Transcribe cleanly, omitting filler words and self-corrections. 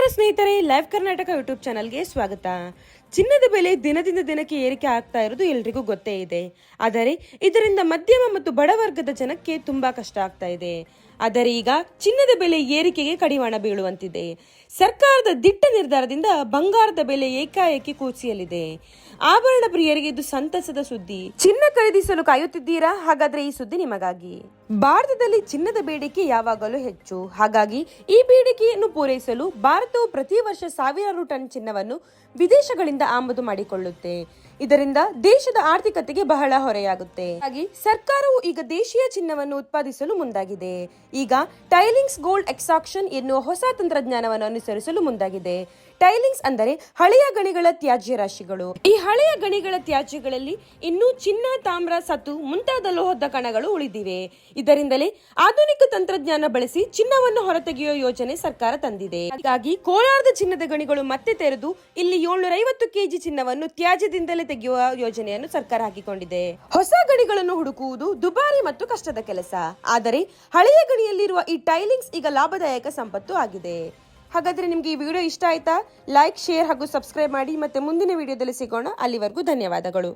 ನಮಸ್ಕಾರ ಸ್ನೇಹಿತರೆ, live Karnataka YouTube ಚಾನಲ್ಗೆ ಸ್ವಾಗತ. ಚಿನ್ನದ ಬೆಲೆ ದಿನದಿಂದ ದಿನಕ್ಕೆ ಏರಿಕೆ ಆಗ್ತಾ ಇರೋದು ಎಲ್ರಿಗೂ ಗೊತ್ತೇ ಇದೆ. ಆದರೆ ಇದರಿಂದ ಮಧ್ಯಮ ಮತ್ತು ಬಡವರ್ಗದ ಜನಕ್ಕೆ ತುಂಬಾ ಕಷ್ಟ ಆಗ್ತಾ ಇದೆ. ಆದರೆ ಈಗ ಚಿನ್ನದ ಬೆಲೆ ಏರಿಕೆಗೆ ಕಡಿವಾಣ ಬೀಳುವಂತಿದೆ. ಸರ್ಕಾರದ ದಿಟ್ಟ ನಿರ್ಧಾರದಿಂದ ಬಂಗಾರದ ಬೆಲೆ ಏಕಾಏಕಿ ಕುಸಿಯಲಿದೆ. ಆಭರಣ ಪ್ರಿಯರಿಗೆ ಇದು ಸಂತಸದ ಸುದ್ದಿ. ಚಿನ್ನ ಖರೀದಿಸಲು ಕಾಯುತ್ತಿದ್ದೀರಾ? ಹಾಗಾದ್ರೆ ಈ ಸುದ್ದಿ ನಿಮಗಾಗಿ. ಭಾರತದಲ್ಲಿ ಚಿನ್ನದ ಬೇಡಿಕೆ ಯಾವಾಗಲೂ ಹೆಚ್ಚು. ಹಾಗಾಗಿ ಈ ಬೇಡಿಕೆಯನ್ನು ಪೂರೈಸಲು ಭಾರತವು ಪ್ರತಿ ವರ್ಷ ಸಾವಿರಾರು ಟನ್ ಚಿನ್ನವನ್ನು ವಿದೇಶಗಳಿಂದ ಆಮದು ಮಾಡಿಕೊಳ್ಳುತ್ತೆ. ಇದರಿಂದ ದೇಶದ ಆರ್ಥಿಕತೆಗೆ ಬಹಳ ಹೊರೆಯಾಗುತ್ತೆ. ಹಾಗಾಗಿ ಸರ್ಕಾರವು ಈಗ ದೇಶೀಯ ಚಿನ್ನವನ್ನು ಉತ್ಪಾದಿಸಲು ಮುಂದಾಗಿದೆ. ಈಗ ಟೈಲಿಂಗ್ಸ್ ಗೋಲ್ಡ್ ಎಕ್ಸಾಕ್ಷನ್ ಎನ್ನುವ ಹೊಸ ತಂತ್ರಜ್ಞಾನವನ್ನು ಅನುಸರಿಸಲು ಮುಂದಾಗಿದೆ. ಟೈಲಿಂಗ್ಸ್ ಅಂದರೆ ಹಳೆಯ ಗಣಿಗಳ ತ್ಯಾಜ್ಯ ರಾಶಿಗಳು. ಈ ಹಳೆಯ ಗಣಿಗಳ ತ್ಯಾಜ್ಯಗಳಲ್ಲಿ ಇನ್ನೂ ಚಿನ್ನ, ತಾಮ್ರ, ಸತು ಮುಂತಾದ ಲೋಹದ ಕಣಗಳು ಉಳಿದಿವೆ. ಇದರಿಂದಲೇ ಆಧುನಿಕ ತಂತ್ರಜ್ಞಾನ ಬಳಸಿ ಚಿನ್ನವನ್ನು ಹೊರತೆಗೆಯುವ ಯೋಜನೆ ಸರ್ಕಾರ ತಂದಿದೆ. ಹಾಗಾಗಿ ಕೋಲಾರದ ಚಿನ್ನದ ಗಣಿಗಳು ಮತ್ತೆ ತೆರೆದು ಇಲ್ಲಿ 750 ಕೆಜಿ ಚಿನ್ನವನ್ನು ತ್ಯಾಜ್ಯದಿಂದಲೇ ತೆಗೆಯುವ ಯೋಜನೆಯನ್ನು ಸರ್ಕಾರ ಹಾಕಿಕೊಂಡಿದೆ. ಹೊಸ ಗಣಿಗಳನ್ನು ಹುಡುಕುವುದು ದುಬಾರಿ ಮತ್ತು ಕಷ್ಟದ ಕೆಲಸ. ಆದರೆ ಹಳೆಯ ಗಣಿಯಲ್ಲಿರುವ ಈ ಟೈಲಿಂಗ್ಸ್ ಈಗ ಲಾಭದಾಯಕ ಸಂಪತ್ತು ಆಗಿದೆ. ಹಾಗಾದ್ರೆ ನಿಮ್ಗೆ ಈ ವಿಡಿಯೋ ಇಷ್ಟ ಆಯ್ತಾ? ಲೈಕ್, ಶೇರ್ ಹಾಗೂ ಸಬ್ಸ್ಕ್ರೈಬ್ ಮಾಡಿ. ಮತ್ತೆ ಮುಂದಿನ ವಿಡಿಯೋದಲ್ಲಿ ಸಿಗೋಣ. ಅಲ್ಲಿವರೆಗೂ ಧನ್ಯವಾದಗಳು.